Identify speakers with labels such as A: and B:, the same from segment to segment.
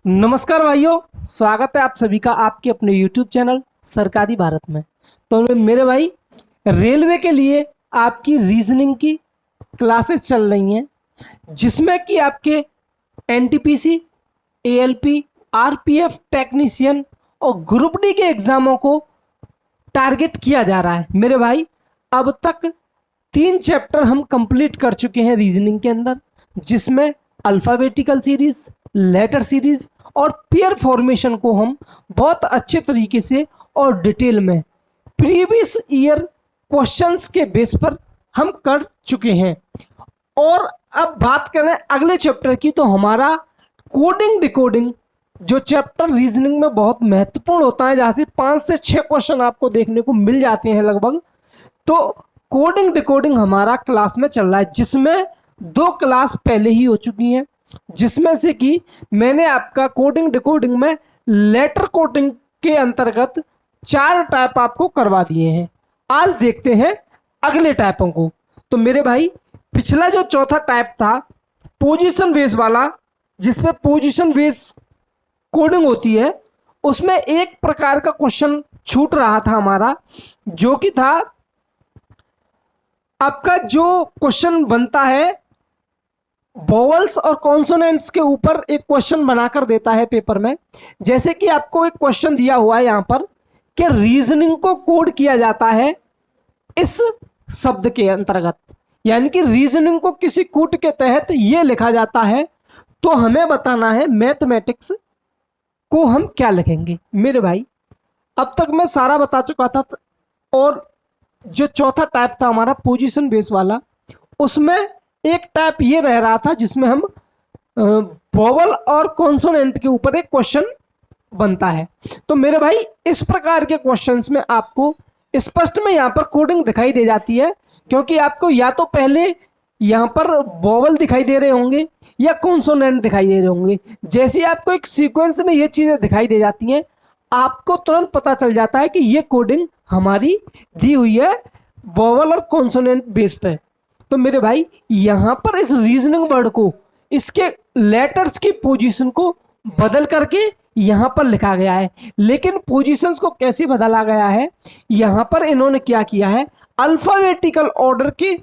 A: नमस्कार भाइयों, स्वागत है आप सभी का आपके अपने YouTube चैनल सरकारी भारत में। तो मेरे भाई, रेलवे के लिए आपकी रीजनिंग की क्लासेस चल रही हैं, जिसमें कि आपके एनटीपीसी, एएलपी, आरपीएफ टेक्नीशियन और ग्रुप डी के एग्जामों को टारगेट किया जा रहा है। मेरे भाई, अब तक 3 चैप्टर हम कंप्लीट कर चुके हैं रीजनिंग के अंदर, जिसमें अल्फ़ाबेटिकल सीरीज, लेटर सीरीज और पेयर फॉर्मेशन को हम बहुत अच्छे तरीके से और डिटेल में प्रीवियस ईयर क्वेश्चंस के बेस पर हम कर चुके हैं। और अब बात करें अगले चैप्टर की, तो हमारा कोडिंग डिकोडिंग जो चैप्टर रीजनिंग में बहुत महत्वपूर्ण होता है, जहाँ से 5 से 6 क्वेश्चन आपको देखने को मिल जाते हैं लगभग। तो कोडिंग डिकोडिंग हमारा क्लास में चल रहा है, जिसमें 2 क्लास पहले ही हो चुकी हैं, जिसमें से कि मैंने आपका कोडिंग डिकोडिंग में लेटर कोडिंग के अंतर्गत 4 टाइप आपको करवा दिए हैं। आज देखते हैं अगले टाइपों को। तो मेरे भाई, पिछला जो चौथा टाइप था पोजीशन बेस वाला, जिसमें पोजीशन बेस कोडिंग होती है, उसमें एक प्रकार का क्वेश्चन छूट रहा था हमारा, जो कि था आपका जो क्वेश्चन बनता है वोवल्स और कॉन्सोनेंट्स के ऊपर एक क्वेश्चन बनाकर देता है पेपर में। जैसे कि आपको एक क्वेश्चन दिया हुआ है यहाँ पर कि रीजनिंग को कोड किया जाता है इस शब्द के अंतर्गत, यानी कि रीजनिंग को किसी कूट के तहत ये लिखा जाता है, तो हमें बताना है मैथमेटिक्स को हम क्या लिखेंगे। मेरे भाई, अब तक मैं सारा बता चुका था, और जो चौथा टाइप था हमारा पोजीशन बेस वाला, उसमें एक टाइप ये रह रहा था जिसमें हम वोवल और कॉन्सोनेंट के ऊपर एक क्वेश्चन बनता है। तो मेरे भाई, इस प्रकार के क्वेश्चंस में आपको स्पष्ट में यहाँ पर कोडिंग दिखाई दे जाती है, क्योंकि आपको या तो पहले यहाँ पर वोवल दिखाई दे रहे होंगे या कॉन्सोनेंट दिखाई दे रहे होंगे। जैसे ही आपको एक सीक्वेंस में ये चीज़ें दिखाई दे जाती हैं, आपको तुरंत पता चल जाता है कि ये कोडिंग हमारी दी हुई है वोवल और कॉन्सोनेंट बेस पे। तो मेरे भाई, यहाँ पर इस रीजनिंग वर्ड को, इसके लेटर्स की पोजीशन को बदल करके यहाँ पर लिखा गया है। लेकिन पोजीशंस को कैसे बदला गया है, यहाँ पर इन्होंने क्या किया है, अल्फ़ाबेटिकल ऑर्डर के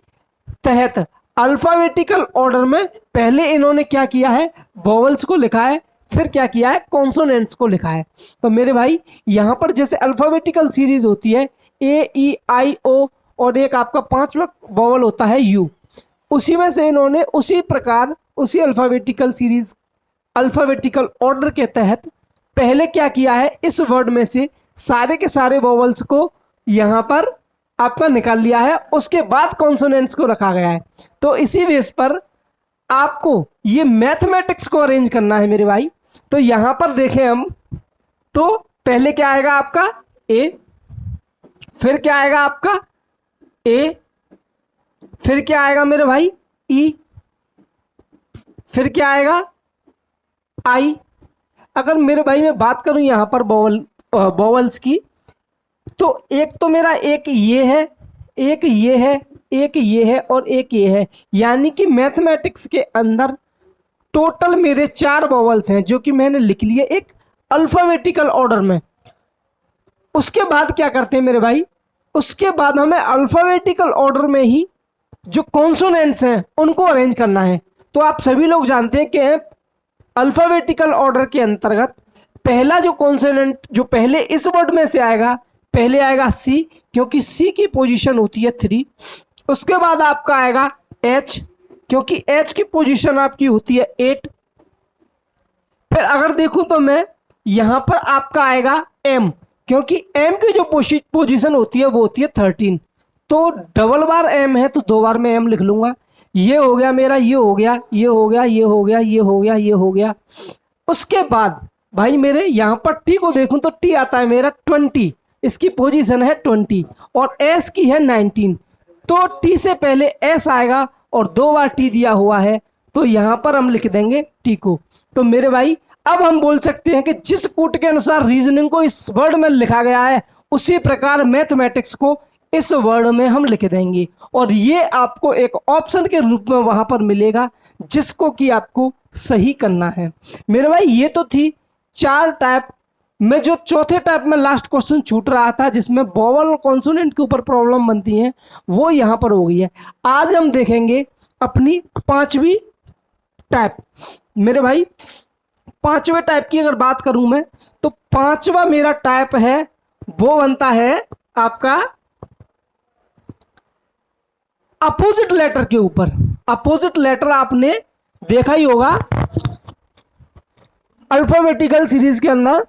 A: तहत, अल्फ़ाबेटिकल ऑर्डर में पहले इन्होंने क्या किया है, वोवल्स को लिखा है, फिर क्या किया है, कॉन्सोनेंट्स को लिखा है। तो मेरे भाई, यहाँ पर जैसे अल्फ़ाबेटिकल सीरीज होती है AEIO, और एक आपका 5वां वोवल होता है U, उसी में से इन्होंने उसी प्रकार उसी अल्फ़ाबेटिकल सीरीज, अल्फ़ाबेटिकल ऑर्डर के तहत पहले क्या किया है, इस वर्ड में से सारे के सारे वोवल्स को यहाँ पर आपका निकाल लिया है, उसके बाद कॉन्सोनेंट्स को रखा गया है। तो इसी बेस पर आपको ये मैथमेटिक्स को अरेंज करना है मेरे भाई। तो यहाँ पर देखें हम, तो पहले क्या आएगा आपका A, फिर क्या आएगा आपका A, फिर क्या आएगा मेरे भाई E, फिर क्या आएगा I। अगर मेरे भाई मैं बात करूं यहाँ पर वोवल्स की, तो एक तो मेरा एक ये है, एक ये है, एक ये है और एक ये है, यानी कि मैथमेटिक्स के अंदर टोटल मेरे 4 वोवल्स हैं, जो कि मैंने लिख लिए एक अल्फ़ाबेटिकल ऑर्डर में। उसके बाद क्या करते हैं मेरे भाई, उसके बाद हमें अल्फ़ाबेटिकल ऑर्डर में ही जो कॉन्सोनेंट्स हैं उनको अरेंज करना है। तो आप सभी लोग जानते हैं कि अल्फ़ाबेटिकल ऑर्डर के अंतर्गत पहला जो कॉन्सोनेंट जो पहले इस वर्ड में से आएगा, पहले आएगा C, क्योंकि C की पोजीशन होती है 3। उसके बाद आपका आएगा H, क्योंकि H की पोजीशन आपकी होती है 8। फिर अगर देखूं तो मैं यहाँ पर आपका आएगा M, क्योंकि M की जो पोजीशन होती है वो होती है 13। तो डबल बार M है, तो 2 बार मैं M लिख लूँगा। ये हो गया मेरा, ये हो गया, ये हो गया, ये हो गया, ये हो गया, ये हो गया। उसके बाद भाई मेरे यहाँ पर T को देखूं तो T आता है मेरा 20, इसकी पोजीशन है 20, और S की है 19। तो T से पहले S आएगा और 2 बार T दिया हुआ है, तो यहाँ पर हम लिख देंगे T को। तो मेरे भाई, अब हम बोल सकते हैं कि जिस कूट के अनुसार रीजनिंग को इस वर्ड में लिखा गया है, उसी प्रकार मैथमेटिक्स को इस वर्ड में हम लिख देंगे और ये आपको एक ऑप्शन के रूप में वहां पर मिलेगा जिसको कि आपको सही करना है। मेरे भाई ये तो थी 4 टाइप में, जो चौथे टाइप में लास्ट क्वेश्चन छूट रहा था जिसमें वोवल और कॉन्सोनेंट के ऊपर प्रॉब्लम बनती है, वो यहाँ पर हो गई है। आज हम देखेंगे अपनी 5वीं टाइप। मेरे भाई 5वें टाइप की अगर बात करूं मैं, तो 5वां मेरा टाइप है वो बनता है आपका अपोजिट लेटर के ऊपर। अपोजिट लेटर आपने देखा ही होगा अल्फाबेटिकल सीरीज के अंदर,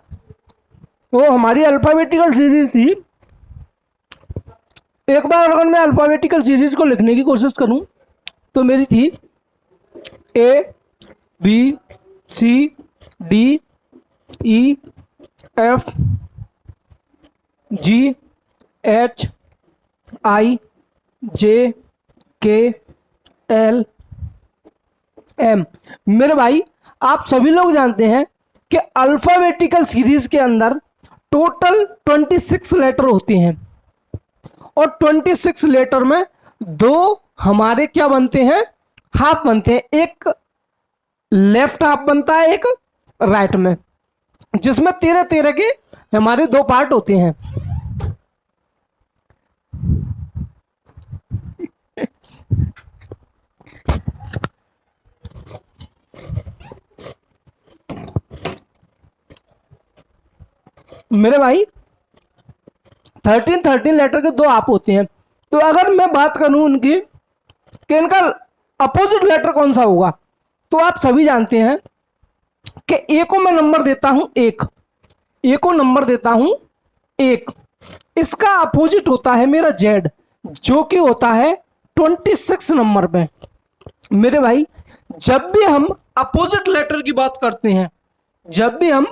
A: वो हमारी अल्फाबेटिकल सीरीज थी। एक बार अगर मैं अल्फाबेटिकल सीरीज को लिखने की कोशिश करूं तो मेरी थी A B C D E F G H I J K L M. मेरे भाई आप सभी लोग जानते हैं कि अल्फाबेटिकल सीरीज के अंदर टोटल 26 लेटर होते हैं और 26 लेटर में 2 हमारे क्या बनते हैं, हाफ बनते हैं। एक लेफ्ट हाफ बनता है, एक राइट में, जिसमें 13 के हमारे 2 पार्ट होते हैं। मेरे भाई 13 लेटर के 2 आप होते हैं। तो अगर मैं बात करूं उनकी कि इनका अपोजिट लेटर कौन सा होगा, तो आप सभी जानते हैं कि ए को मैं नंबर देता हूं 1, ए को नंबर देता हूं 1। इसका अपोजिट होता है मेरा जेड, जो कि होता है 26 नंबर पे। मेरे भाई जब भी हम अपोजिट लेटर की बात करते हैं, जब भी हम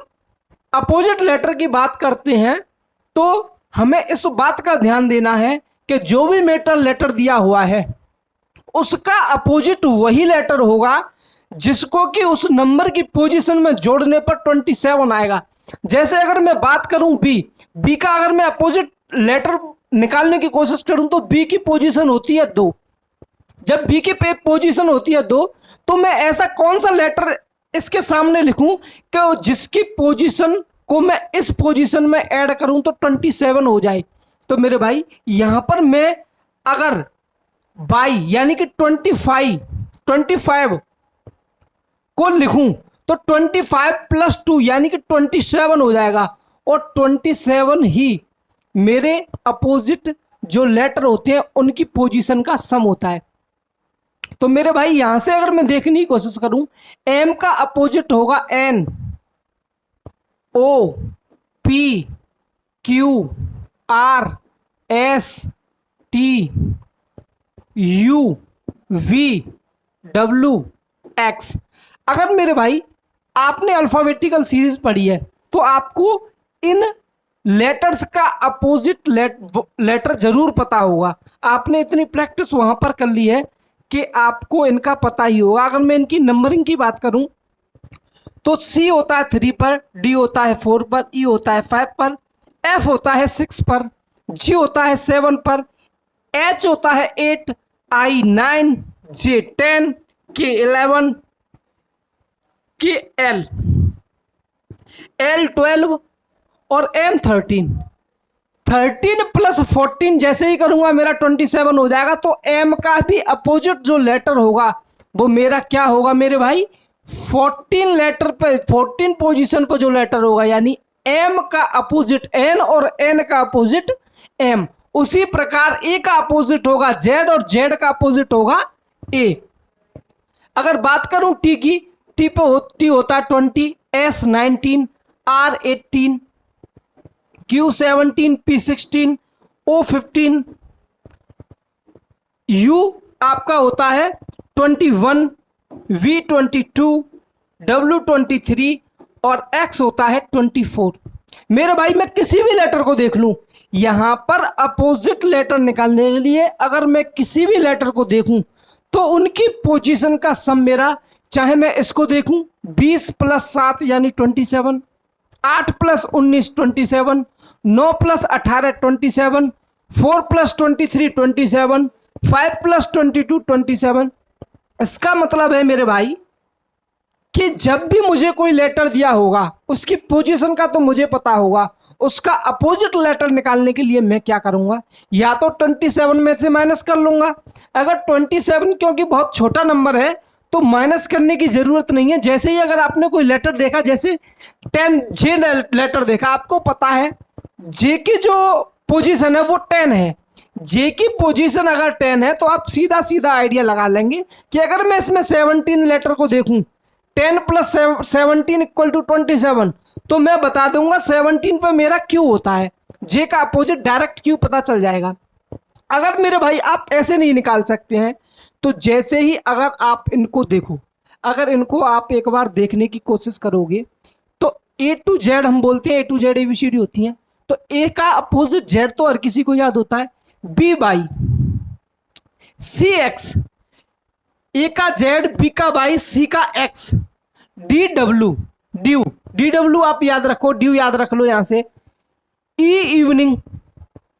A: अपोजिट लेटर की बात करते हैं, तो हमें इस बात का ध्यान देना है कि जो भी मेटल लेटर दिया हुआ है उसका अपोजिट वही लेटर होगा जिसको कि उस नंबर की पोजीशन में जोड़ने पर 27 आएगा। जैसे अगर मैं बात करूं बी का अगर मैं अपोजिट लेटर निकालने की कोशिश करूं तो बी की पोजीशन होती है 2। जब बी की पोजीशन होती है 2, तो मैं ऐसा कौन सा लेटर इसके सामने लिखूं कि जिसकी पोजीशन को मैं इस पोजीशन में ऐड करूं तो 27 हो जाए। तो मेरे भाई यहां पर मैं अगर बाई यानी कि 25 को लिखूं तो 25 + 2 यानी कि 27 हो जाएगा और 27 ही मेरे अपोजिट जो लेटर होते हैं उनकी पोजीशन का सम होता है। तो मेरे भाई यहां से अगर मैं देखने की कोशिश करूं, एम का अपोजिट होगा N, O P Q R S T U V W X. अगर मेरे भाई आपने अल्फाबेटिकल सीरीज पढ़ी है तो आपको इन लेटर्स का अपोजिट लेटर जरूर पता होगा। आपने इतनी प्रैक्टिस वहां पर कर ली है कि आपको इनका पता ही होगा। अगर मैं इनकी नंबरिंग की बात करूं तो सी होता है 3 पर, डी होता है 4 पर, ई होता है 5 पर, एफ होता है 6 पर, जी होता है 7 पर, एच होता है 8, आई 9, जे 10, के 11, के एल 12 और एम 13। 13 + 14 जैसे ही करूंगा मेरा 27 हो जाएगा। तो एम का भी अपोजिट जो लेटर होगा वो मेरा क्या होगा मेरे भाई, 14 लेटर पे 14 पोजीशन पर जो लेटर होगा, यानी एम का अपोजिट एन और एन का अपोजिट एम। उसी प्रकार ए का अपोजिट होगा जेड और जेड का अपोजिट होगा ए। अगर बात करूं टी की, टी पे होता है 20, S 19, R 18, Q 17, P 16, O 15, U आपका होता है 21, वी 22, डब्ल्यू 23 और एक्स होता है 24। मेरे भाई मैं किसी भी लेटर को देख लूं, यहां पर अपोजिट लेटर निकालने के लिए अगर मैं किसी भी लेटर को देखूं तो उनकी पोजीशन का सम मेरा, चाहे मैं इसको देखूं 20 + 7 यानी 27, 8 + 19 27, 9 + 18 27, 4 + 23 27, 5 + 22 27। इसका मतलब है मेरे भाई कि जब भी मुझे कोई लेटर दिया होगा उसकी पोजीशन का तो मुझे पता होगा, उसका अपोजिट लेटर निकालने के लिए मैं क्या करूंगा, या तो 27 में से माइनस कर लूंगा। अगर 27 क्योंकि बहुत छोटा नंबर है तो माइनस करने की जरूरत नहीं है। जैसे ही अगर आपने कोई लेटर देखा, जैसे 10 जे लेटर देखा, आपको पता है जे की जो पोजीशन है वो 10 है, जे की पोजीशन अगर 10 है तो आप सीधा सीधा आइडिया लगा लेंगे कि अगर मैं इसमें 17 लेटर को देखूं, 10 + 17 = 27, तो मैं बता दूंगा 17 पे मेरा क्यू होता है, जे का अपोजिट डायरेक्ट क्यू पता चल जाएगा। अगर मेरे भाई आप ऐसे नहीं निकाल सकते हैं तो जैसे ही अगर आप इनको देखो, अगर इनको आप एक बार देखने की कोशिश करोगे तो ए टू जेड हम बोलते हैं, ए टू जेड एबीसीडी होती है, तो ए का अपोजिट जेड तो हर किसी को याद होता है, B Y C X, A का जेड, बी का बाई, सी का X, D W, dew, D W आप याद रखो, ड्यू याद रख लो यहां से, E evening,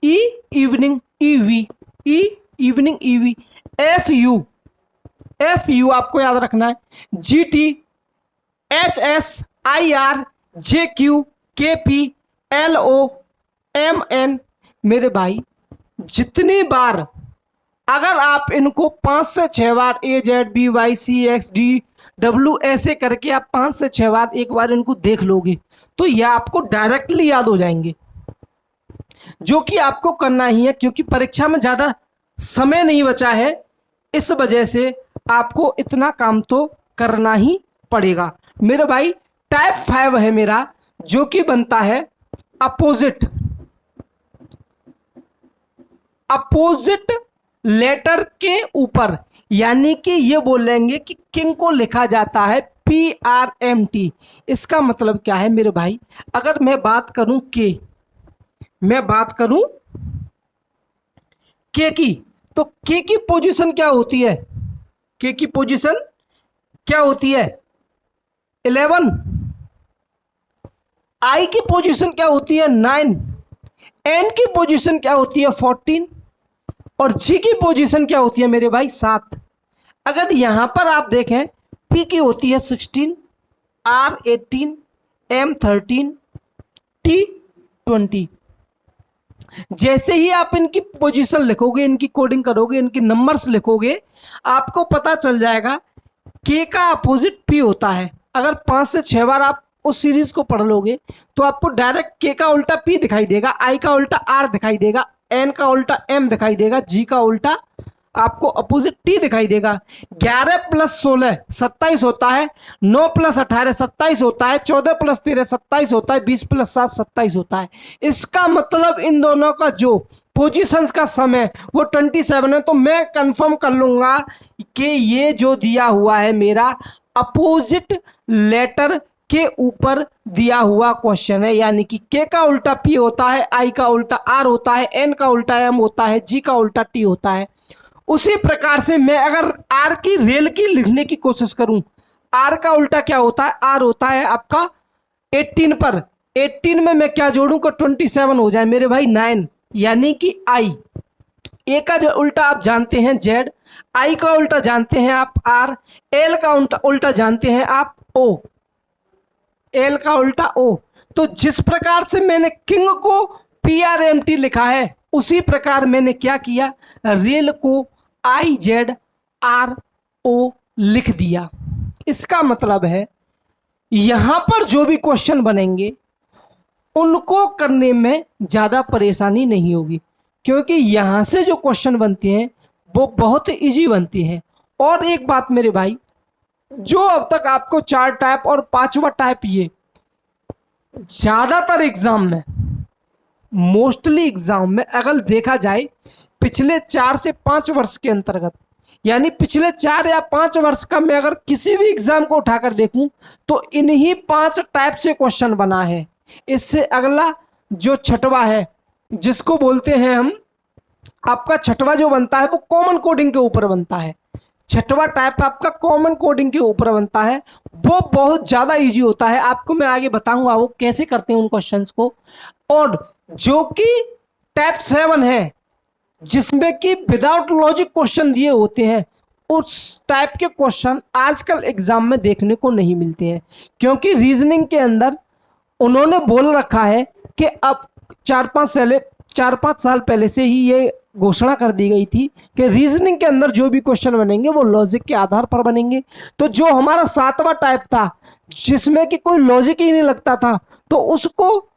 A: E evening, EV, E evening, EV, F U, F U आपको याद रखना है, G T, H S, I R, J Q, K P, L O, M N. मेरे भाई जितनी बार अगर आप इनको 5 से 6 बार A Z B Y C X D W ऐसे करके आप 5 से 6 बार एक बार इनको देख लोगे तो ये आपको डायरेक्टली याद हो जाएंगे, जो कि आपको करना ही है क्योंकि परीक्षा में ज़्यादा समय नहीं बचा है, इस वजह से आपको इतना काम तो करना ही पड़ेगा। मेरे भाई टाइप 5 है मेरा, जो कि बनता है अपोजिट, अपोजिट लेटर के ऊपर, यानी कि ये बोलेंगे कि किंग को लिखा जाता है PRMT। इसका मतलब क्या है मेरे भाई, अगर मैं बात करूं के, मैं बात करूं के की, तो के की पोजीशन क्या होती है, के की पोजीशन क्या होती है 11, आई की पोजीशन क्या होती है 9, एन की पोजीशन क्या होती है 14 और जी की पोजीशन क्या होती है मेरे भाई 7। अगर यहां पर आप देखें पी की होती है 16, आर 18, एम 13, टी 20। जैसे ही आप इनकी पोजीशन लिखोगे, इनकी कोडिंग करोगे, इनके नंबर्स लिखोगे, आपको पता चल जाएगा के का अपोजिट पी होता है। अगर 5 से 6 बार आप उस सीरीज को पढ़ लोगे तो आपको डायरेक्ट के का उल्टा पी दिखाई देगा, आई का उल्टा आर दिखाई देगा, एन का उल्टा एम दिखाई देगा, जी का उल्टा आपको अपोजिट टी दिखाई देगा। 11 + 16 27 होता है, 9 + 18 27 होता है, 14 + 13 27 होता है, 20 + 7 27 होता है। इसका मतलब इन दोनों का जो पोजीशंस का समय वो 27 है। तो मैं कंफर्म कर लूंगा कि ये जो दिया हुआ है मेरा अपोजिट लेटर के ऊपर दिया हुआ क्वेश्चन है, यानी कि के का उल्टा पी होता है, आई का उल्टा आर होता है, एन का उल्टा एम होता है, जी का उल्टा टी होता है। उसी प्रकार से मैं अगर आर की रेल की लिखने की कोशिश करूं, आर का उल्टा क्या होता है, आर होता है आपका 18 पर, 18 में मैं क्या जोड़ूं कि 27 हो जाए मेरे भाई 9, यानी कि आई। ए का जो उल्टा आप जानते हैं जेड, आई का उल्टा जानते हैं आप आर, एल का उल्टा जानते हैं आप ओ, एल का उल्टा ओ। तो जिस प्रकार से मैंने किंग को PRMT लिखा है उसी प्रकार मैंने क्या किया, रेल को IZRO लिख दिया। इसका मतलब है यहां पर जो भी क्वेश्चन बनेंगे उनको करने में ज़्यादा परेशानी नहीं होगी, क्योंकि यहां से जो क्वेश्चन बनते हैं वो बहुत इजी बनते हैं। और एक बात मेरे भाई, जो अब तक आपको 4 टाइप और 5वां टाइप, ये ज़्यादातर एग्जाम में, मोस्टली एग्जाम में अगर देखा जाए पिछले 4 से 5 वर्ष के अंतर्गत, यानी पिछले 4 या 5 वर्ष का मैं अगर किसी भी एग्जाम को उठाकर देखूं तो इन्हीं 5 टाइप से क्वेश्चन बना है। इससे अगला जो छठवा है, जिसको बोलते हैं हम, आपका छठवा जो बनता है वो कॉमन कोडिंग के ऊपर बनता है। छठवा टाइप आपका कॉमन कोडिंग के ऊपर बनता है, वो बहुत ज़्यादा इजी होता है। आपको मैं आगे बताऊंगा वो कैसे करते हैं उन क्वेश्चंस को। और जो कि टाइप 7 है जिसमें कि विदाउट लॉजिक क्वेश्चन दिए होते हैं, उस टाइप के क्वेश्चन आजकल एग्जाम में देखने को नहीं मिलते हैं। क्योंकि रीजनिंग के अंदर उन्होंने बोल रखा है कि अब 4-5 साल पहले से ही ये घोषणा कर दी गई थी कि रीजनिंग के अंदर जो भी क्वेश्चन बनेंगे वो लॉजिक के आधार पर बनेंगे। तो जो हमारा 7वां टाइप था जिसमें कि कोई लॉजिक ही नहीं लगता था, तो उसको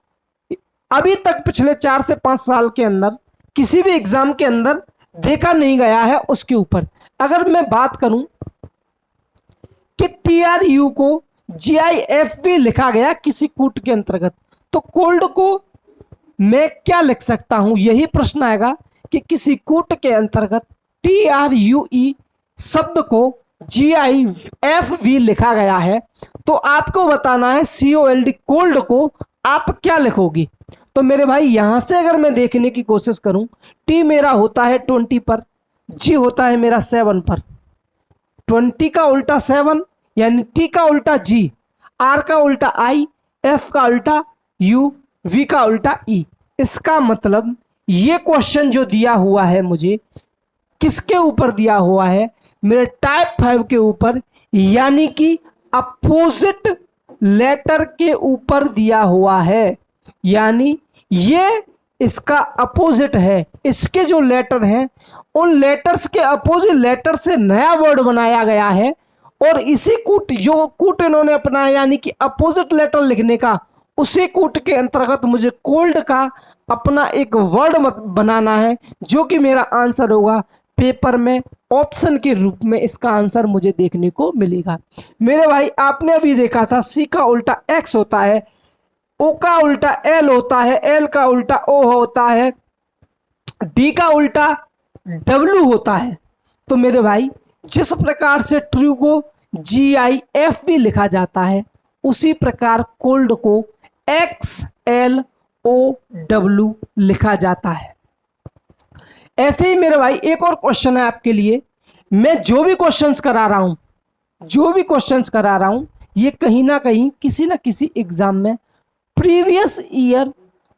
A: अभी तक पिछले 4 से 5 साल के अंदर किसी भी एग्जाम के अंदर देखा नहीं गया है उसके ऊपर। अगर मैं बात करूं कि TRU को GIF भी लिखा गया किसी कूट के अंतर्गत, तो कोल्ड को मैं क्या लिख सकता हूं, यही प्रश्न आएगा कि किसी कूट के अंतर्गत TRUE शब्द को GIF भी लिखा गया है, तो आपको बताना है COLD कोल्ड को आप क्या लिखोगे। तो मेरे भाई यहां से अगर मैं देखने की कोशिश करूं, T मेरा होता है 20 पर, G होता है मेरा 7 पर, 20 का उल्टा 7 यानी T का उल्टा G, R का उल्टा I, F का उल्टा U, V का उल्टा E। इसका मतलब ये क्वेश्चन जो दिया हुआ है मुझे किसके ऊपर दिया हुआ है, मेरे टाइप 5 के ऊपर, यानी कि अपोजिट लेटर के ऊपर दिया हुआ है। यानी ये इसका अपोजिट है, इसके जो लेटर हैं उन लेटर्स के अपोजिट लेटर से नया वर्ड बनाया गया है, और इसी कूट जो कूट इन्होंने अपनाया यानी कि अपोजिट लेटर लिखने का, उसी कूट के अंतर्गत मुझे कोल्ड का अपना एक वर्ड बनाना है, जो कि मेरा आंसर होगा पेपर में ऑप्शन के रूप में। इसका आंसर मुझे देखने को मिलेगा। मेरे भाई आपने अभी देखा था C का उल्टा X होता है, O का उल्टा L होता है, L का उल्टा O होता है, D का उल्टा W होता है। तो मेरे भाई जिस प्रकार से ट्रू को GIF भी लिखा जाता है, उसी प्रकार कोल्ड को XLOW लिखा जाता है। ऐसे ही मेरे भाई एक और क्वेश्चन है आपके लिए। मैं जो भी क्वेश्चंस करा रहा हूं ये कहीं ना कहीं किसी ना किसी एग्जाम में प्रीवियस ईयर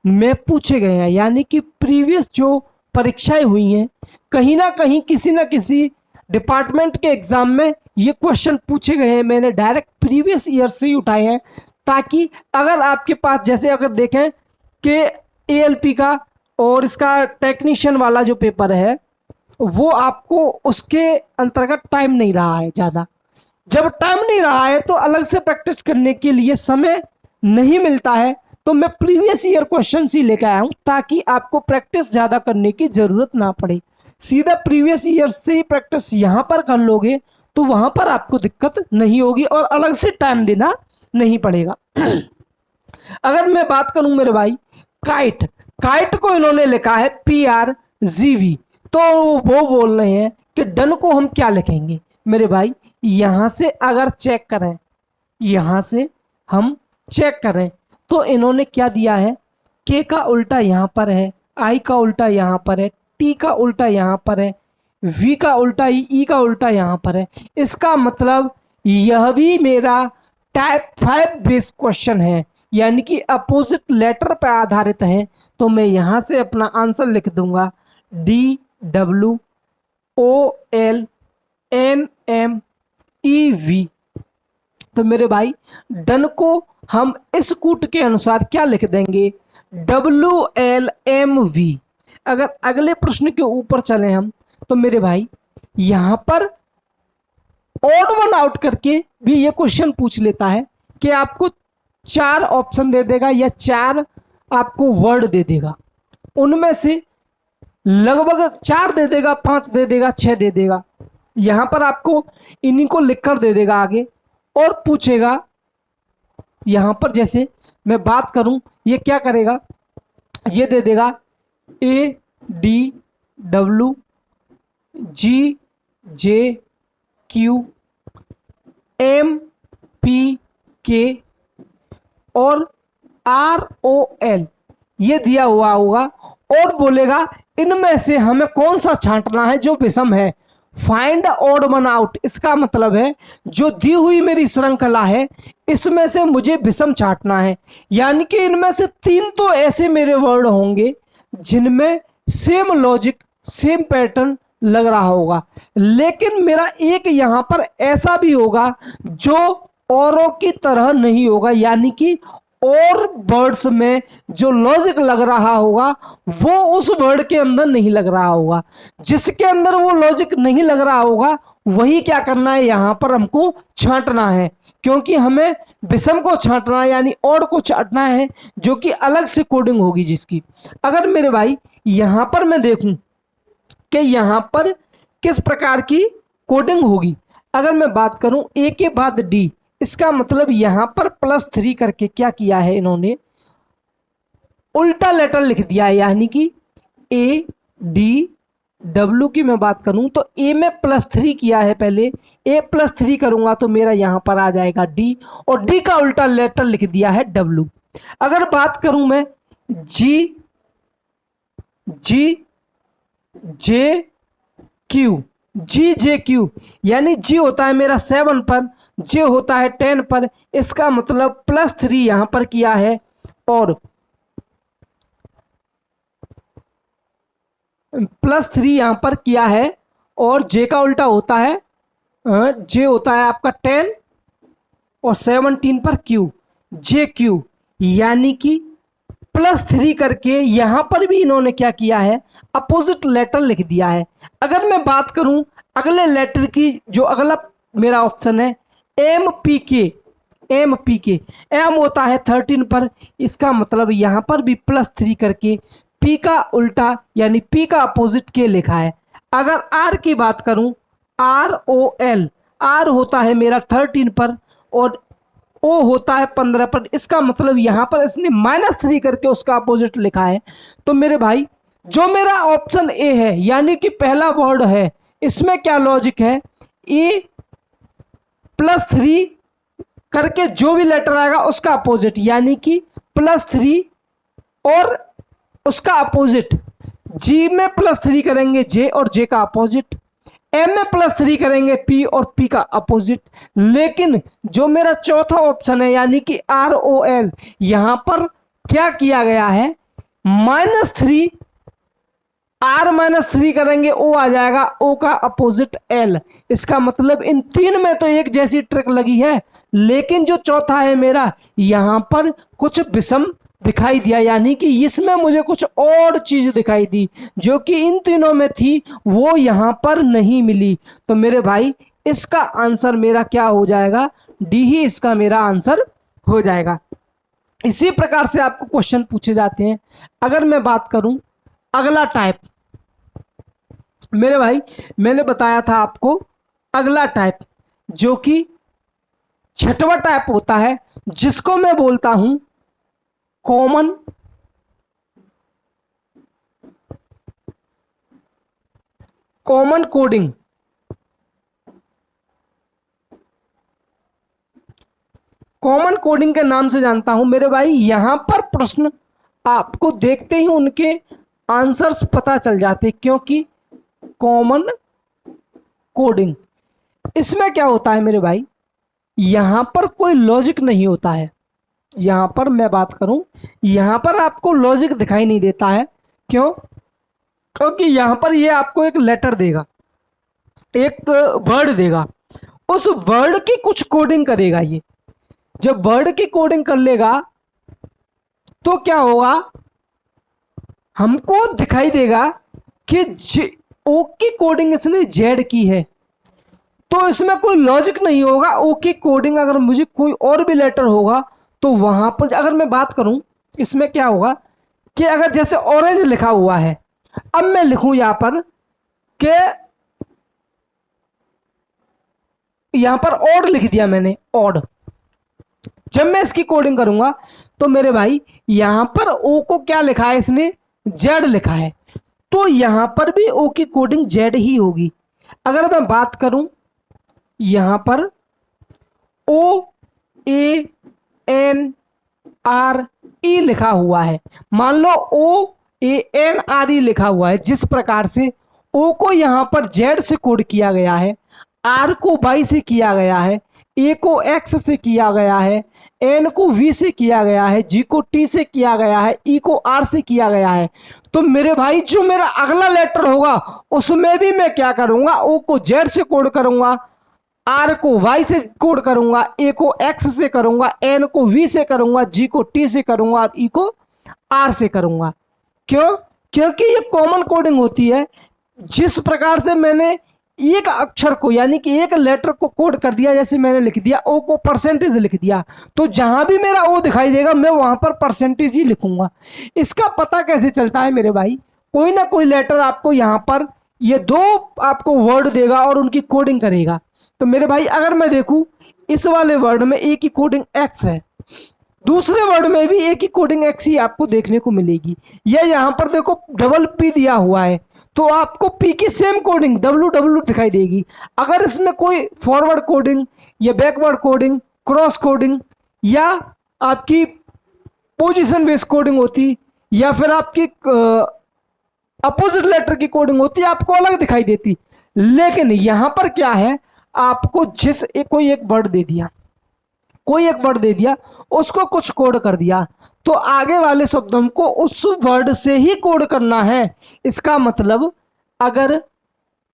A: में पूछे गए हैं, यानी कि प्रीवियस जो परीक्षाएं हुई हैं कहीं ना कहीं किसी ना किसी डिपार्टमेंट के एग्जाम में ये क्वेश्चन पूछे गए हैं। मैंने डायरेक्ट प्रीवियस ईयर से ही उठाए हैं, ताकि अगर आपके पास जैसे अगर देखें कि ALP का और इसका टेक्नीशियन वाला जो पेपर है वो आपको उसके अंतर्गत टाइम नहीं रहा है ज़्यादा। जब टाइम नहीं रहा है तो अलग से प्रैक्टिस करने के लिए समय नहीं मिलता है, तो मैं प्रीवियस ईयर क्वेश्चन ही लेकर आया हूं ताकि आपको प्रैक्टिस ज़्यादा करने की ज़रूरत ना पड़े। सीधा प्रीवियस ईयर से ही प्रैक्टिस यहाँ पर कर लोगे तो वहाँ पर आपको दिक्कत नहीं होगी और अलग से टाइम देना नहीं पड़ेगा। अगर मैं बात करूं मेरे भाई काइट को इन्होंने लिखा है PRGV, तो वो बोल रहे हैं कि डन को हम क्या लिखेंगे। मेरे भाई यहां से अगर हम चेक करें तो इन्होंने क्या दिया है, K का उल्टा यहां पर है, I का उल्टा यहां पर है, T का उल्टा यहां पर है, V का उल्टा E का उल्टा यहां पर है। इसका मतलब यह भी मेरा टाइप 5 बेस्ड क्वेश्चन है, यानी कि अपोजिट लेटर पर आधारित है। तो मैं यहां से अपना आंसर लिख दूंगा DWOLNMEV। तो मेरे भाई डन को हम इस कूट के अनुसार क्या लिख देंगे, WLMV। अगर अगले प्रश्न के ऊपर चले हम तो मेरे भाई यहां पर ऑड वन आउट करके भी ये क्वेश्चन पूछ लेता है कि आपको 4 ऑप्शन दे देगा या 4 आपको वर्ड दे देगा, उनमें से लगभग 4 दे देगा, 5 दे देगा, 6 दे देगा। यहां पर आपको इन्हीं को लिखकर दे देगा आगे और पूछेगा। यहां पर जैसे मैं बात करूं ये क्या करेगा, ये दे देगा ADWGJQMPK और ROL ये दिया हुआ होगा और बोलेगा इनमें से हमें कौन सा छांटना है जो विषम है। फाइंड ऑड वन आउट, इसका मतलब है जो दी हुई मेरी श्रृंखला है इसमें से मुझे विषम छांटना है, यानी कि इनमें से 3 तो ऐसे मेरे वर्ड होंगे जिनमें सेम लॉजिक सेम पैटर्न लग रहा होगा। लेकिन मेरा एक यहां पर ऐसा भी होगा जो औरों की तरह नहीं होगा, यानी कि और वर्ड्स में जो लॉजिक लग रहा होगा वो उस वर्ड के अंदर नहीं लग रहा होगा। जिसके अंदर वो लॉजिक नहीं लग रहा होगा वही क्या करना है, यहां पर हमको छांटना है, क्योंकि हमें विषम को छांटना है, यानी और को छांटना है जो कि अलग से कोडिंग होगी जिसकी। अगर मेरे भाई यहां पर मैं देखूं कि यहां पर किस प्रकार की कोडिंग होगी, अगर मैं बात करूं ए के बाद डी, इसका मतलब यहां पर +3 करके क्या किया है इन्होंने, उल्टा लेटर लिख दिया है, यानी कि ए डी डब्ल्यू की मैं बात करूं तो ए में +3 किया है, पहले ए +3 करूंगा तो मेरा यहां पर आ जाएगा डी, और डी का उल्टा लेटर लिख दिया है डब्ल्यू। अगर बात करूं मैं जी जी जे क्यू, जी जे क्यू, यानी जी होता है मेरा 7 पर, जे होता है 10 पर, इसका मतलब +3 यहां पर किया है और +3 यहां पर किया है, और जे का उल्टा होता है, जे होता है आपका 10 और 17 पर क्यू, जे क्यू, यानी कि +3 करके यहां पर भी इन्होंने क्या किया है, अपोजिट लेटर लिख दिया है। अगर मैं बात करूं अगले लेटर की, जो अगला मेरा ऑप्शन है एम पी के, एम पी के, एम होता है 13 पर, इसका मतलब यहां पर भी +3 करके पी का उल्टा यानी पी का अपोजिट के लिखा है। अगर आर की बात करूं, आर ओ एल, आर होता है मेरा 13 पर और ओ होता है 15 पर, इसका मतलब यहां पर इसने -3 करके उसका अपोजिट लिखा है। तो मेरे भाई जो मेरा ऑप्शन ए है यानी कि पहला वर्ड है, इसमें क्या लॉजिक है, ए +3 करके जो भी लेटर आएगा उसका अपोजिट, यानी कि +3 और उसका अपोजिट, जी में +3 करेंगे जे और जे का अपोजिट, एम में +3 करेंगे पी और पी का अपोजिट। लेकिन जो मेरा चौथा ऑप्शन है यानी कि आर ओ एल, यहां पर क्या किया गया है, -3, R-3 करेंगे ओ आ जाएगा, ओ का अपोजिट एल, इसका मतलब इन तीन में तो एक जैसी ट्रिक लगी है, लेकिन जो चौथा है मेरा यहां पर कुछ विषम दिखाई दिया, यानी कि इसमें मुझे कुछ और चीज दिखाई दी जो कि इन तीनों में थी वो यहां पर नहीं मिली। तो मेरे भाई इसका आंसर मेरा क्या हो जाएगा, डी ही इसका मेरा आंसर हो जाएगा। इसी प्रकार से आपको क्वेश्चन पूछे जाते हैं। अगर मैं बात करूं अगला टाइप, मेरे भाई मैंने बताया था आपको अगला टाइप जो कि छठवां टाइप होता है, जिसको मैं बोलता हूं common common coding. Common coding के नाम से जानता हूं मेरे भाई। यहां पर प्रश्न आपको देखते ही उनके आंसर्स पता चल जाते, क्योंकि कॉमन कोडिंग इसमें क्या होता है मेरे भाई, यहां पर कोई लॉजिक नहीं होता है। यहां पर मैं बात करूं, यहां पर आपको लॉजिक दिखाई नहीं देता है। क्यों? क्योंकि यहां पर ये आपको एक लेटर देगा, एक वर्ड देगा, उस वर्ड की कुछ कोडिंग करेगा। ये जब वर्ड की कोडिंग कर लेगा तो क्या होगा, हमको दिखाई देगा कि ओ की कोडिंग इसने जेड की है, तो इसमें कोई लॉजिक नहीं होगा। ओ की कोडिंग अगर मुझे कोई और भी लेटर होगा तो वहां पर अगर मैं बात करूं, इसमें क्या होगा कि अगर जैसे ऑरेंज लिखा हुआ है, अब मैं लिखूं यहां पर कि यहां पर ऑड लिख दिया मैंने, ऑड, जब मैं इसकी कोडिंग करूंगा तो मेरे भाई यहां पर ओ को क्या लिखा है इसने, जेड लिखा है, तो यहां पर भी ओ की कोडिंग जेड ही होगी। अगर मैं बात करूं यहां पर ओ ए एन आर ई लिखा हुआ है, मान लो ओ ए एन आर ई लिखा हुआ है, जिस प्रकार से ओ को यहां पर जेड से कोड किया गया है, आर को वाई से किया गया है, ए को एक्स से किया गया है, एन को वी से किया गया है, जी को टी से किया गया है, ई को आर से किया गया है, तो मेरे भाई जो मेरा अगला लेटर होगा उसमें भी मैं क्या करूंगा, ओ को जेड से कोड करूंगा, आर को वाई से कोड करूंगा, ए को एक्स से करूंगा, एन को वी से करूंगा, जी को टी से करूंगा और ई को आर से करूंगा। क्यों? क्योंकि ये कॉमन कोडिंग होती है। जिस प्रकार से मैंने एक अक्षर को यानी कि एक लेटर को कोड कर दिया, जैसे मैंने लिख दिया ओ को परसेंटेज लिख दिया, तो जहां भी मेरा ओ दिखाई देगा मैं वहां पर परसेंटेज ही लिखूंगा। इसका पता कैसे चलता है मेरे भाई? कोई ना कोई लेटर आपको यहां पर ये दो आपको वर्ड देगा और उनकी कोडिंग करेगा। तो मेरे भाई अगर मैं देखूं इस वाले वर्ड में ए की कोडिंग एक्स है, दूसरे वर्ड में भी एक ही कोडिंग एक्स ही आपको देखने को मिलेगी। या यहाँ पर देखो डबल पी दिया हुआ है तो आपको पी की सेम कोडिंग डब्ल्यू डब्ल्यू दिखाई देगी। अगर इसमें कोई फॉरवर्ड कोडिंग या बैकवर्ड कोडिंग, क्रॉस कोडिंग या आपकी पोजीशन बेस्ड कोडिंग होती या फिर आपकी अपोजिट लेटर की कोडिंग होती, आपको अलग दिखाई देती। लेकिन यहां पर क्या है, आपको कोई एक वर्ड दे दिया, कोई एक वर्ड दे दिया, उसको कुछ कोड कर दिया, तो आगे वाले शब्दों को उस वर्ड से ही कोड करना है। इसका मतलब अगर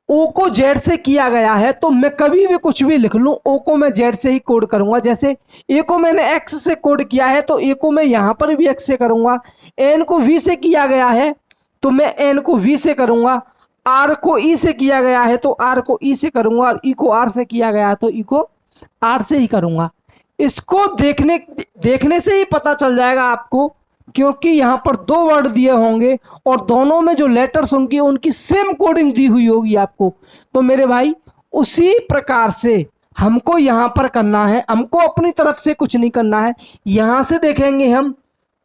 A: ओ को जेड से किया गया है तो मैं कभी भी कुछ भी लिख लूं, ओ को मैं जेड से ही कोड करूंगा। जैसे ए को मैंने एक्स से कोड किया है तो ए को मैं यहां पर भी एक्स से करूंगा, एन को वी से किया गया है तो मैं एन को वी से करूंगा, आर को ई से किया गया है तो आर को ई से करूंगा, और ई को आर से किया गया है तो ई को आर से ही करूंगा। इसको देखने से ही पता चल जाएगा आपको, क्योंकि यहां पर दो वर्ड दिए होंगे और दोनों में जो लेटर्स होंगे उनकी सेम कोडिंग दी हुई होगी आपको। तो मेरे भाई उसी प्रकार से हमको यहां पर करना है, हमको अपनी तरफ से कुछ नहीं करना है। यहां से देखेंगे हम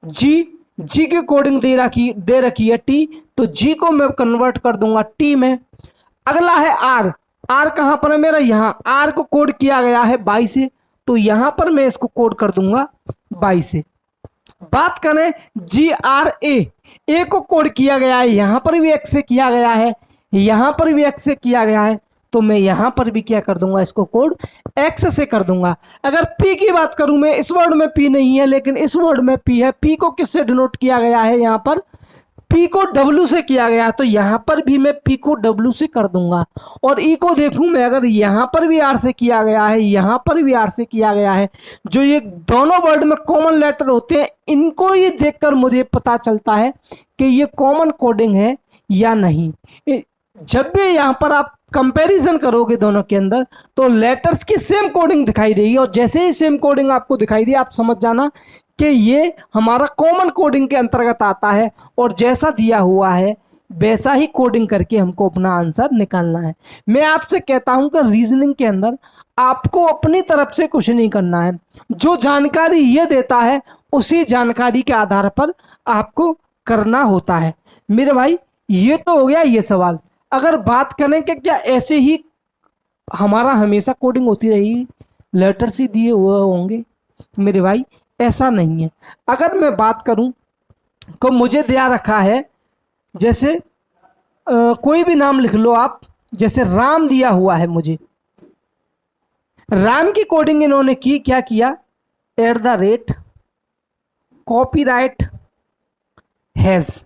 A: जी की कोडिंग दे रखी है टी, तो जी को मैं कन्वर्ट कर दूंगा टी में। अगला है आर, आर कहां पर है मेरा, यहां आर को कोड किया गया है 22 से, तो यहां पर मैं इसको कोड कर दूंगा 22 से। बात करें जी आर ए को कोड किया गया है, यहां पर भी एक्स से किया गया है, यहां पर भी एक्स से किया गया है, तो मैं यहां पर भी क्या कर दूंगा, इसको कोड एक्स से कर दूंगा। अगर पी की बात करूं मैं, इस वर्ड में पी नहीं है लेकिन इस वर्ड में पी है। पी को किससे डिनोट किया गया है, यहां पर पी को डब्ल्यू से किया गया, तो यहां पर भी मैं पी को डब्ल्यू से कर दूंगा। और ई को देखूं मैं, अगर यहां पर भी आर से किया गया है, यहां पर भी आर से किया गया है, जो ये दोनों वर्ड में कॉमन लेटर होते हैं, इनको ही देखकर मुझे पता चलता है कि ये कॉमन कोडिंग है या नहीं। जब भी यहां पर आप कंपैरिजन करोगे दोनों के अंदर तो लेटर्स की सेम कोडिंग दिखाई देगी, और जैसे ही सेम कोडिंग आपको दिखाई दी आप समझ जाना कि ये हमारा कॉमन कोडिंग के अंतर्गत आता है, और जैसा दिया हुआ है वैसा ही कोडिंग करके हमको अपना आंसर निकालना है। मैं आपसे कहता हूं कि रीजनिंग के अंदर आपको अपनी तरफ से कुछ नहीं करना है, जो जानकारी ये देता है उसी जानकारी के आधार पर आपको करना होता है। मेरे भाई ये तो हो गया ये सवाल। अगर बात करें कि क्या ऐसे ही हमारा हमेशा कोडिंग होती रहेगी, लेटर्स ही दिए हुए होंगे, मेरे भाई ऐसा नहीं है। अगर मैं बात करूं तो मुझे दिया रखा है, जैसे कोई भी नाम लिख लो आप, जैसे राम दिया हुआ है मुझे, राम की कोडिंग इन्होंने की, क्या किया, @ कॉपीराइट हैज।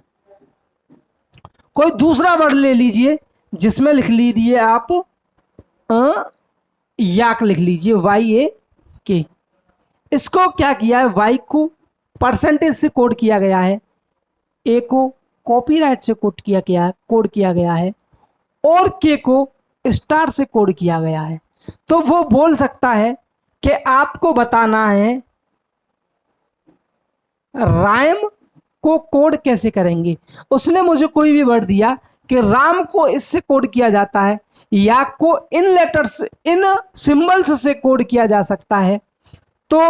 A: कोई दूसरा वर्ड ले लीजिए जिसमें लिख लीजिए आप याक लिख लीजिए, YAK। इसको क्या किया है, वाई को परसेंटेज से कोड किया गया है, ए को कॉपीराइट से कोड किया गया है, और के को स्टार से कोड किया गया है। तो वो बोल सकता है कि आपको बताना है राइम को कोड कैसे करेंगे। उसने मुझे कोई भी वर्ड दिया कि राम को इससे कोड किया जाता है, या को इन लेटर्स इन सिंबल्स से कोड किया जा सकता है, तो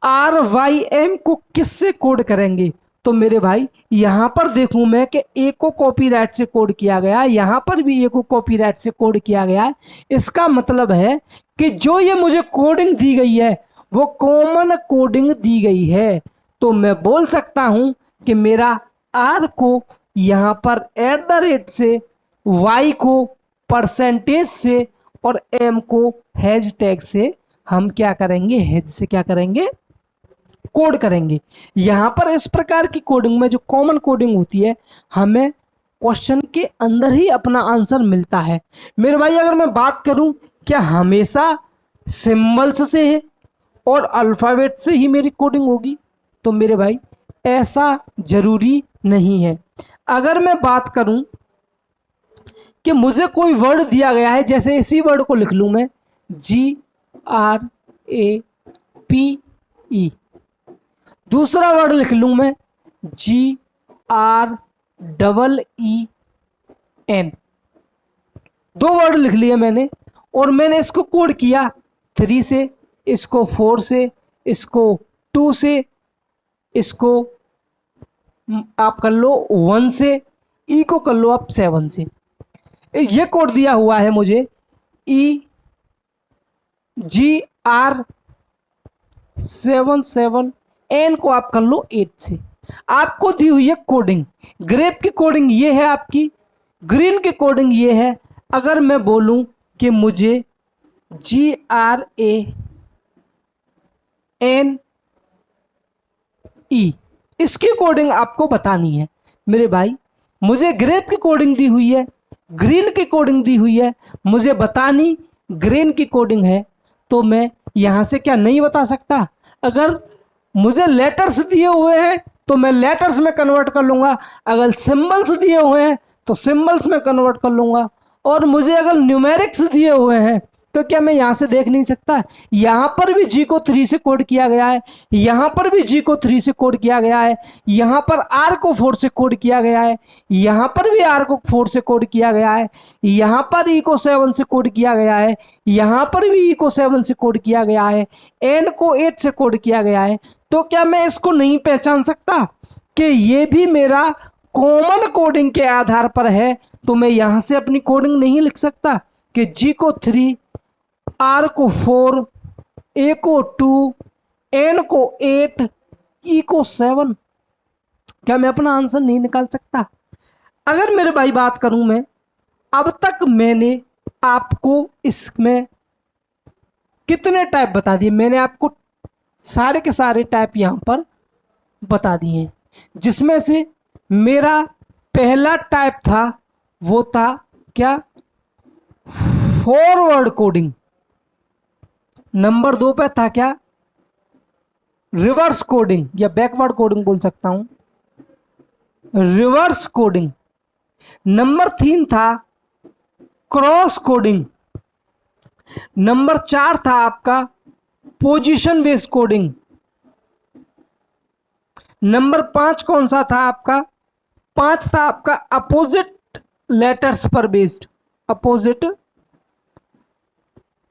A: RYM को किससे कोड करेंगे। तो मेरे भाई यहां पर देखूं मैं कि ए को कॉपीराइट से कोड किया गया है, यहां पर भी ए को कॉपीराइट से कोड किया गया है। इसका मतलब है कि जो ये मुझे कोडिंग दी गई है वो कॉमन कोडिंग दी गई है। तो मैं बोल सकता हूं कि मेरा आर को यहां पर @ से, वाई को परसेंटेज से और एम को हैशटैग से हम क्या करेंगे, हेज से क्या करेंगे, कोड करेंगे। यहां पर इस प्रकार की कोडिंग में जो कॉमन कोडिंग होती है, हमें क्वेश्चन के अंदर ही अपना आंसर मिलता है। मेरे भाई अगर मैं बात करूं क्या हमेशा सिंबल्स से है और अल्फाबेट से ही मेरी कोडिंग होगी, तो मेरे भाई ऐसा जरूरी नहीं है। अगर मैं बात करूं कि मुझे कोई वर्ड दिया गया है, जैसे इसी वर्ड को लिख लूं मैं GRAPE, दूसरा वर्ड लिख लूं मैं GREEN, दो वर्ड लिख लिए मैंने और मैंने इसको कोड किया 3 से, इसको 4 से, इसको 2 से, इसको आप कर लो 1 से, ई को कर लो आप 7 से। ये कोड दिया हुआ है मुझे EGR77, एन को आप कर लो 8 से। आपको दी हुई है कोडिंग, ग्रेप की कोडिंग ये है आपकी, ग्रीन की कोडिंग ये है। अगर मैं बोलूं कि मुझे GRANE, इसकी कोडिंग आपको बतानी है। मेरे भाई मुझे ग्रेप की कोडिंग दी हुई है, ग्रीन की कोडिंग दी हुई है, मुझे बतानी ग्रीन की कोडिंग है, तो मैं यहां से क्या नहीं बता सकता। अगर मुझे लेटर्स दिए हुए हैं तो मैं लेटर्स में कन्वर्ट कर लूंगा, अगर सिंबल्स दिए हुए हैं तो सिंबल्स में कन्वर्ट कर लूंगा, और मुझे अगर न्यूमेरिक्स दिए हुए हैं तो क्या मैं यहां से देख नहीं सकता। यहां पर भी जी को 3 से कोड किया गया है, यहां पर भी जी को 3 से कोड किया गया है, यहां पर आर को 4 से कोड किया गया है, यहां पर भी आर को 4 से कोड किया गया है, यहां पर ई को 7 से कोड किया गया है, यहां पर भी ई को 7 से कोड किया गया है, एन को 8 से कोड किया गया है। तो क्या मैं इसको नहीं पहचान सकता कि ये भी मेरा कॉमन कोडिंग के आधार पर है। तो मैं यहां से अपनी कोडिंग नहीं लिख सकता कि जी को 3, आर को 4, ए को 2, एन को 8, ई को 7। क्या मैं अपना आंसर नहीं निकाल सकता। अगर मेरे भाई बात करूं मैं, अब तक मैंने आपको इसमें कितने टाइप बता दिए, मैंने आपको सारे के सारे टाइप यहां पर बता दिए हैं, जिसमें से मेरा पहला टाइप था वो था क्या, फॉरवर्ड कोडिंग। नंबर 2 पे था क्या, रिवर्स कोडिंग या बैकवर्ड कोडिंग बोल सकता हूं, रिवर्स कोडिंग। नंबर 3 था क्रॉस कोडिंग। नंबर 4 था आपका पोजीशन बेस्ड कोडिंग। नंबर 5 कौन सा था आपका, 5 था आपका अपोजिट लेटर्स पर बेस्ड, अपोजिट।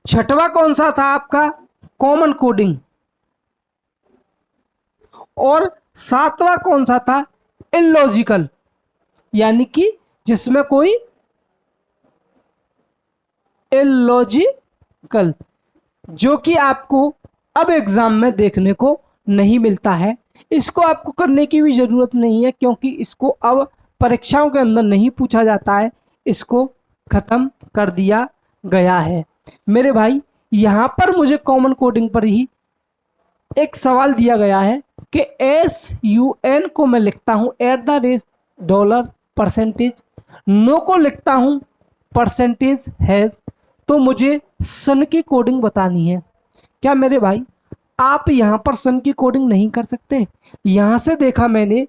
A: छठवां कौन सा था आपका, कॉमन कोडिंग। और 7वां कौन सा था, इलॉजिकल, यानी कि जिसमें कोई इलॉजिकल, जो कि आपको अब एग्जाम में देखने को नहीं मिलता है। इसको आपको करने की भी जरूरत नहीं है, क्योंकि इसको अब परीक्षाओं के अंदर नहीं पूछा जाता है, इसको खत्म कर दिया गया है। मेरे भाई यहां पर मुझे कॉमन कोडिंग पर ही एक सवाल दिया गया है कि SUN को मैं लिखता हूं $%, नो को लिखता हूं %हैज, तो मुझे सन की कोडिंग बतानी है। क्या मेरे भाई आप यहां पर सन की कोडिंग नहीं कर सकते। यहां से देखा मैंने,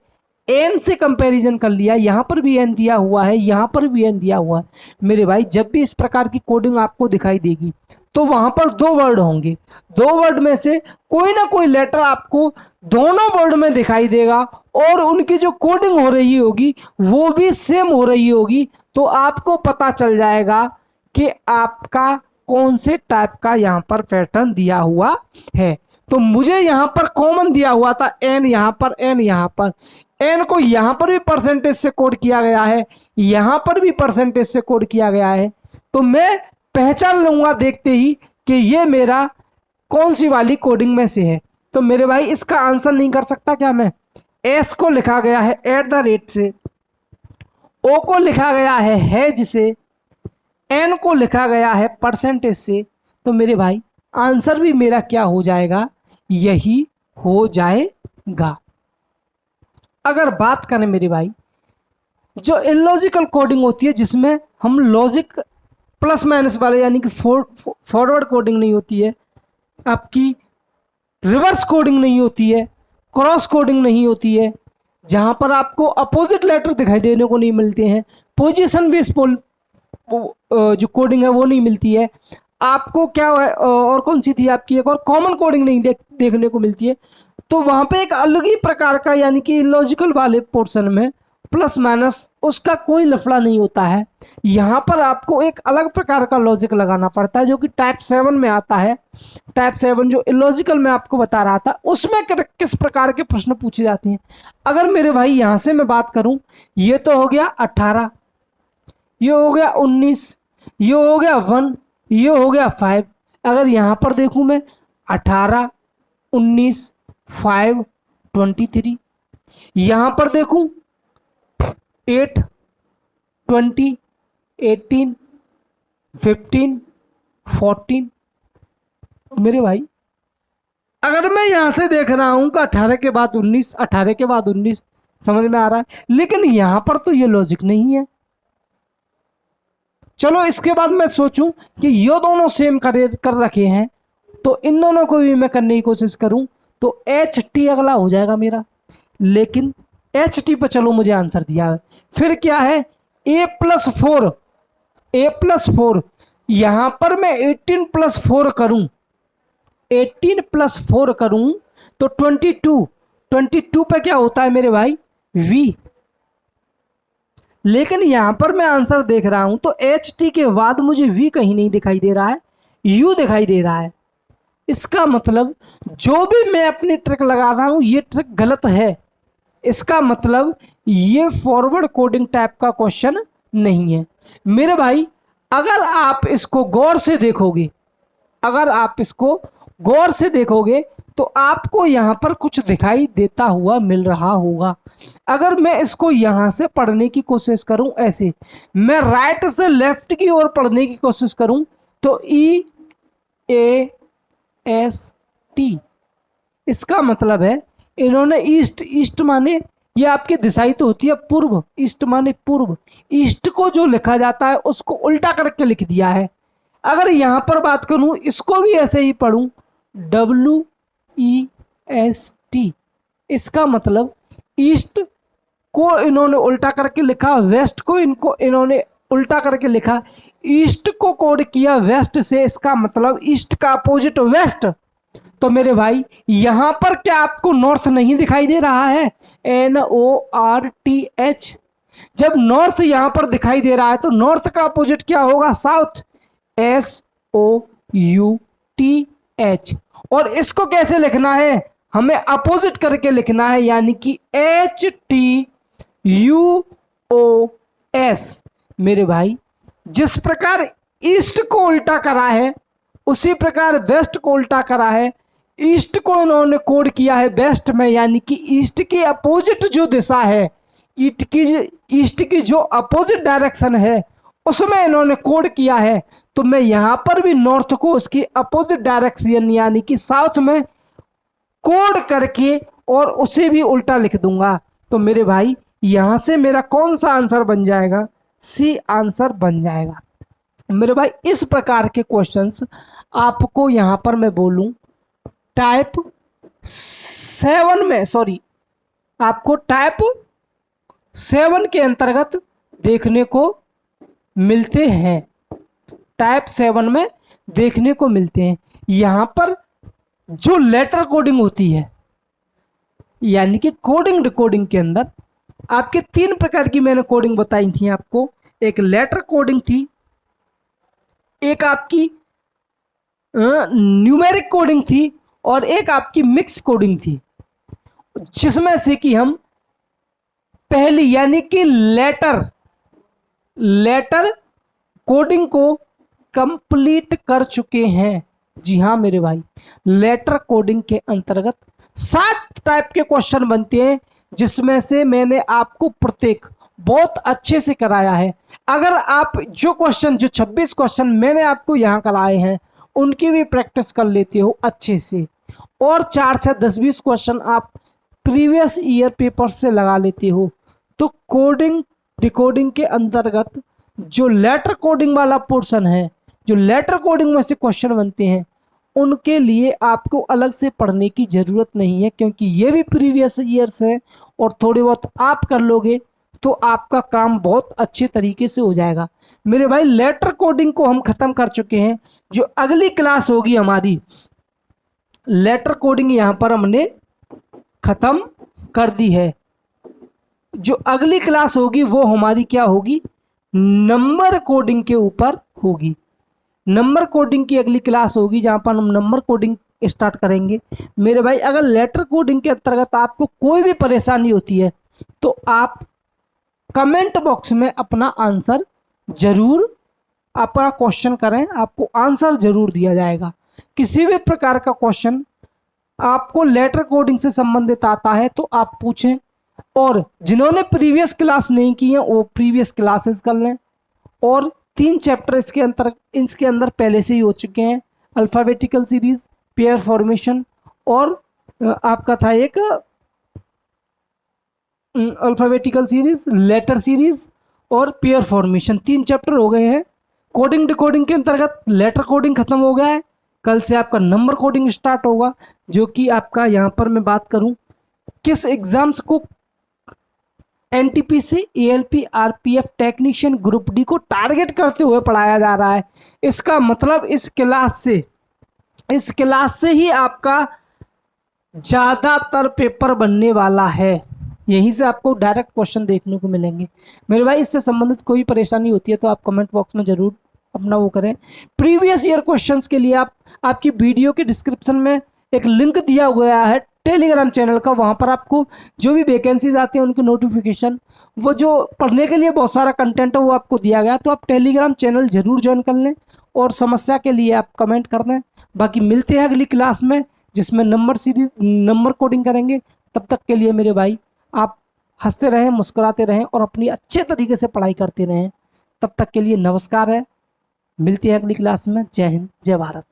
A: एन से कंपैरिजन कर लिया, यहां पर भी एन दिया हुआ है, यहां पर भी एन दिया हुआ है। मेरे भाई जब भी इस प्रकार की कोडिंग आपको दिखाई देगी तो वहां पर 2 वर्ड होंगे, 2 वर्ड में से कोई ना कोई लेटर आपको दोनों वर्ड में दिखाई देगा, और उनकी जो कोडिंग हो रही होगी वो भी सेम हो रही होगी। तो आपको पता चल जाएगा कि आपका कौन से टाइप का यहां पर पैटर्न दिया हुआ है। तो मुझे यहां पर कॉमन दिया हुआ था एन, यहां पर एन, यहां पर एन को यहां पर भी परसेंटेज से कोड किया गया है, यहां पर भी परसेंटेज से कोड किया गया है। तो मैं पहचान लूंगा देखते ही कि ये मेरा कौन सी वाली कोडिंग में से है। तो मेरे भाई इसका आंसर नहीं कर सकता क्या मैं, एस को लिखा गया है @ से, ओ को लिखा गया है हैज से, एन को लिखा गया है परसेंटेज से। तो मेरे भाई आंसर भी मेरा क्या हो जाएगा, यही हो जाएगा। अगर बात करें मेरे भाई, जो इलॉजिकल कोडिंग होती है जिसमें हम लॉजिक प्लस माइनस वाले यानी कि फॉरवर्ड कोडिंग नहीं होती है, आपकी रिवर्स कोडिंग नहीं होती है, क्रॉस कोडिंग नहीं होती है, जहां पर आपको अपोजिट लेटर दिखाई देने को नहीं मिलते हैं, पोजीशन बेस्ड जो कोडिंग है वो नहीं मिलती है आपको, क्या है और कौन सी थी आपकी, एक और कॉमन कोडिंग नहीं देखने को मिलती है। तो वहां पे एक अलग ही प्रकार का यानी कि लॉजिकल वाले पोर्शन में प्लस माइनस उसका कोई लफड़ा नहीं होता है। यहाँ पर आपको एक अलग प्रकार का लॉजिक लगाना पड़ता है जो कि टाइप 7 में आता है। टाइप 7 जो इलॉजिकल में आपको बता रहा था उसमें किस प्रकार के प्रश्न पूछे जाते हैं। अगर मेरे भाई यहाँ से मैं बात करूँ, ये तो हो गया 18, ये हो गया 19, ये हो गया 1, ये हो गया 5। अगर यहाँ पर देखूँ मैं 18, 19, 5, 23, यहाँ पर देखूँ 8, 20, 18, 15, 14। मेरे भाई अगर मैं यहां से देख रहा हूं कि 18 के बाद 19, 18 के बाद 19, समझ में आ रहा है, लेकिन यहां पर तो ये लॉजिक नहीं है। चलो इसके बाद मैं सोचूं कि ये दोनों सेम कर रखे हैं, तो इन दोनों को भी मैं करने की कोशिश करूं तो एच टी अगला हो जाएगा मेरा। लेकिन एच टी पर चलो मुझे आंसर दिया है, फिर क्या है a+4, a+4, यहां पर मैं 18+4 करूं, 18+4 करूं तो 22, 22 पे क्या होता है मेरे भाई v। लेकिन यहां पर मैं आंसर देख रहा हूं तो एच टी के बाद मुझे v कहीं नहीं दिखाई दे रहा है, u दिखाई दे रहा है। इसका मतलब जो भी मैं अपनी ट्रिक लगा रहा हूं ये ट्रिक गलत है। इसका मतलब ये फॉरवर्ड कोडिंग टाइप का क्वेश्चन नहीं है मेरे भाई। अगर आप इसको गौर से देखोगे, अगर आप इसको गौर से देखोगे तो आपको यहां पर कुछ दिखाई देता हुआ मिल रहा होगा। अगर मैं इसको यहां से पढ़ने की कोशिश करूं, ऐसे मैं राइट से लेफ्ट की ओर पढ़ने की कोशिश करूं तो EAST, इसका मतलब है इन्होंने ईस्ट, ईस्ट माने ये आपकी दिशाई तो होती है पूर्व, ईस्ट माने पूर्व, ईस्ट को जो लिखा जाता है उसको उल्टा करके लिख दिया है। अगर यहां पर बात करूं इसको भी ऐसे ही पढ़ूं WEST, इसका मतलब ईस्ट को इन्होंने उल्टा करके लिखा, वेस्ट को इन्होंने उल्टा करके लिखा, ईस्ट को कोड किया वेस्ट से, इसका मतलब ईस्ट का अपोजिट वेस्ट। तो मेरे भाई यहां पर क्या आपको नॉर्थ नहीं दिखाई दे रहा है, NORTH। जब नॉर्थ यहां पर दिखाई दे रहा है तो नॉर्थ का अपोजिट क्या होगा, साउथ, SOUTH। और इसको कैसे लिखना है, हमें अपोजिट करके लिखना है यानी कि HTUOS। मेरे भाई जिस प्रकार ईस्ट को उल्टा करा है उसी प्रकार वेस्ट को उल्टा करा है। ईस्ट को इन्होंने कोड किया है वेस्ट में, यानी कि ईस्ट की अपोजिट जो दिशा है, ईस्ट की जो अपोजिट डायरेक्शन है उसमें इन्होंने कोड किया है। तो मैं यहां पर भी नॉर्थ को उसकी अपोजिट डायरेक्शन यानी कि साउथ में कोड करके और उसे भी उल्टा लिख दूंगा। तो मेरे भाई यहां से मेरा कौन सा आंसर बन जाएगा, सी आंसर बन जाएगा। मेरे भाई इस प्रकार के क्वेश्चंस आपको यहां पर मैं बोलूं टाइप 7 में, सॉरी आपको टाइप 7 के अंतर्गत देखने को मिलते हैं, टाइप 7 में देखने को मिलते हैं। यहां पर जो लेटर कोडिंग होती है यानी कि कोडिंग डिकोडिंग के अंदर आपके 3 प्रकार की मैंने कोडिंग बताई थी आपको। एक लेटर कोडिंग थी, एक आपकी न्यूमेरिक कोडिंग थी और एक आपकी मिक्स कोडिंग थी, जिसमें से कि हम पहली यानी कि लेटर कोडिंग को कंप्लीट कर चुके हैं। जी हाँ मेरे भाई, लेटर कोडिंग के अंतर्गत 7 टाइप के क्वेश्चन बनते हैं, जिसमें से मैंने आपको प्रत्येक बहुत अच्छे से कराया है। अगर आप जो 26 क्वेश्चन मैंने आपको यहाँ कराए हैं उनकी भी प्रैक्टिस कर लेते हो अच्छे से। और 4 से 10-20 क्वेश्चन आप प्रीवियस ईयर पेपर से लगा लेते हो। तो कोडिंग डिकोडिंग के अंतर्गत जो लेटर कोडिंग वाला पोर्शन है, जो लेटर कोडिंग में से क्वेश्चन बनते हैं, उनके लिए आपको अलग से पढ़ने की ज़रूरत नहीं है, क्योंकि ये भी प्रीवियस ईयर से और थोड़े बहुत आप कर लोगे तो आपका काम बहुत अच्छे तरीके से हो जाएगा। मेरे भाई लेटर कोडिंग को हम ख़त्म कर चुके हैं। जो अगली क्लास होगी हमारी, लेटर कोडिंग यहाँ पर हमने ख़त्म कर दी है। जो अगली क्लास होगी वो हमारी क्या होगी, नंबर कोडिंग के ऊपर होगी। नंबर कोडिंग की अगली क्लास होगी जहाँ पर हम नंबर कोडिंग स्टार्ट करेंगे। मेरे भाई अगर लेटर कोडिंग के अंतर्गत आपको कोई भी परेशानी होती है तो आप कमेंट बॉक्स में अपना आंसर जरूर, अपना क्वेश्चन करें, आपको आंसर जरूर दिया जाएगा। किसी भी प्रकार का क्वेश्चन आपको लेटर कोडिंग से संबंधित आता है तो आप पूछें। और जिन्होंने प्रीवियस क्लास नहीं की है वो प्रीवियस क्लासेस कर लें। और 3 चैप्टर इसके अंदर पहले से ही हो चुके हैं, अल्फ़ाबेटिकल सीरीज, पेयर फॉर्मेशन और आपका था एक अल्फ़ाबेटिकल सीरीज, लेटर सीरीज और पेयर फॉर्मेशन। 3 चैप्टर हो गए हैं। कोडिंग डिकोडिंग के अंतर्गत लेटर कोडिंग खत्म हो गया है। कल से आपका नंबर कोडिंग स्टार्ट होगा, जो कि आपका यहाँ पर मैं बात करूँ किस एग्जाम्स को NTPC, ALP, RPF technician group D को टारगेट करते हुए पढ़ाया जा रहा है। इसका मतलब इस क्लास से ही आपका ज़्यादातर पेपर बनने वाला है। यहीं से आपको डायरेक्ट क्वेश्चन देखने को मिलेंगे। मेरे भाई इससे संबंधित कोई परेशानी होती है तो आप कमेंट बॉक्स में ज़रूर अपना वो करें। प्रीवियस ईयर क्वेश्चंस के लिए आपकी वीडियो के डिस्क्रिप्शन में एक लिंक दिया गया है टेलीग्राम चैनल का। वहाँ पर आपको जो भी वैकेंसीज आती हैं उनकी नोटिफिकेशन, वो जो पढ़ने के लिए बहुत सारा कंटेंट है वो आपको दिया गया। तो आप टेलीग्राम चैनल जरूर ज्वाइन कर लें और समस्या के लिए आप कमेंट कर दें। बाकी मिलते हैं अगली क्लास में जिसमें नंबर कोडिंग करेंगे। तब तक के लिए मेरे भाई आप हंसते रहें, मुस्कुराते रहें और अपनी अच्छे तरीके से पढ़ाई करते रहें। तब तक के लिए नमस्कार है, मिलते हैं अगली क्लास में। जय हिंद, जय भारत।